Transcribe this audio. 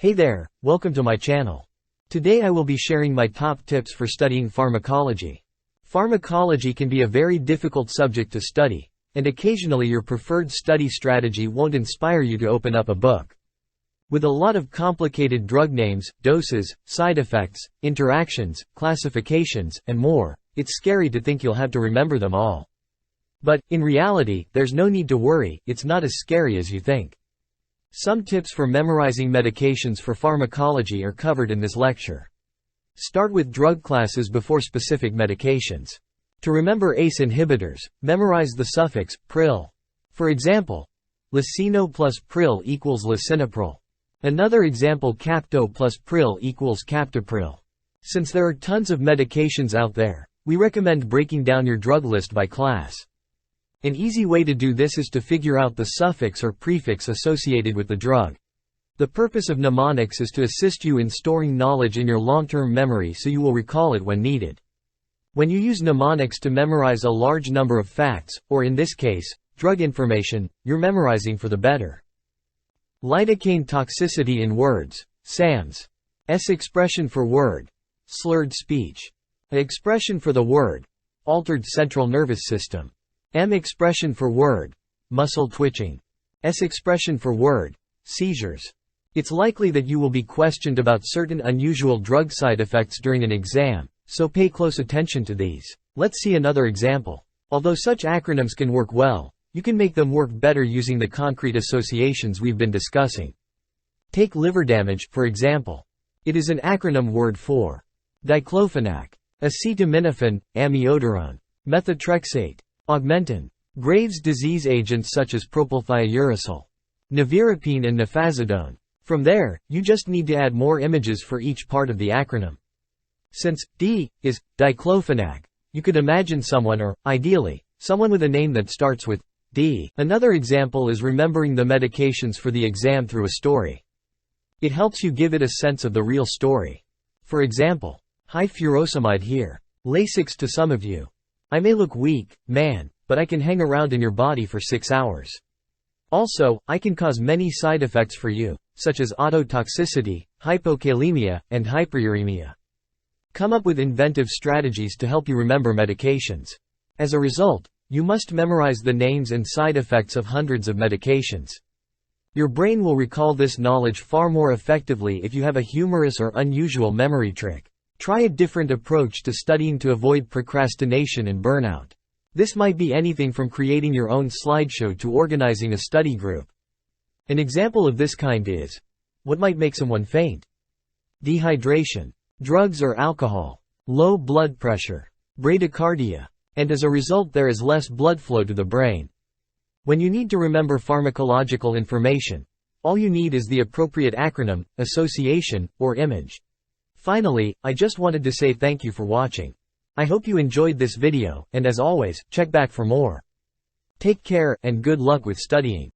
Hey there, welcome to my channel. Today I will be sharing my top tips for studying pharmacology. Pharmacology can be a very difficult subject to study, and occasionally your preferred study strategy won't inspire you to open up a book. With a lot of complicated drug names, doses, side effects, interactions, classifications, and more, it's scary to think you'll have to remember them all. But, in reality, there's no need to worry, it's not as scary as you think. Some tips for memorizing medications for pharmacology are covered in this lecture. Start with drug classes before specific medications. To remember ACE inhibitors, memorize the suffix pril. For example, lisino plus pril equals lisinopril. Another example, capto plus pril equals captopril. Since there are tons of medications out there, we recommend breaking down your drug list by class. An easy way to do this is to figure out the suffix or prefix associated with the drug. The purpose of mnemonics is to assist you in storing knowledge in your long-term memory so you will recall it when needed. When you use mnemonics to memorize a large number of facts, or in this case, drug information, you're memorizing for the better. Lidocaine toxicity in words, SAMS. S expression for word, slurred speech. A expression for the word, altered central nervous system. M expression for word, muscle twitching. S expression for word, seizures. It's likely that you will be questioned about certain unusual drug side effects during an exam, so pay close attention to these. Let's see another example. Although such acronyms can work well, you can make them work better using the concrete associations we've been discussing. Take liver damage, for example. It is an acronym word for diclofenac, acetaminophen, amiodarone, methotrexate, Augmentin, Graves' disease agents such as propylthiouracil, nevirapine and nifazodone. From there, you just need to add more images for each part of the acronym. Since D is diclofenac, you could imagine someone or, ideally, someone with a name that starts with D. Another example is remembering the medications for the exam through a story. It helps you give it a sense of the real story. For example, high furosemide here. Lasix to some of you. I may look weak, man, but I can hang around in your body for 6 hours. Also, I can cause many side effects for you, such as ototoxicity, hypokalemia, and hyperuremia. Come up with inventive strategies to help you remember medications. As a result, you must memorize the names and side effects of hundreds of medications. Your brain will recall this knowledge far more effectively if you have a humorous or unusual memory trick. Try a different approach to studying to avoid procrastination and burnout. This might be anything from creating your own slideshow to organizing a study group. An example of this kind is, what might make someone faint? Dehydration, drugs or alcohol, low blood pressure, bradycardia, and as a result there is less blood flow to the brain. When you need to remember pharmacological information, all you need is the appropriate acronym, association, or image. Finally, I just wanted to say thank you for watching. I hope you enjoyed this video, and as always, check back for more. Take care, and good luck with studying.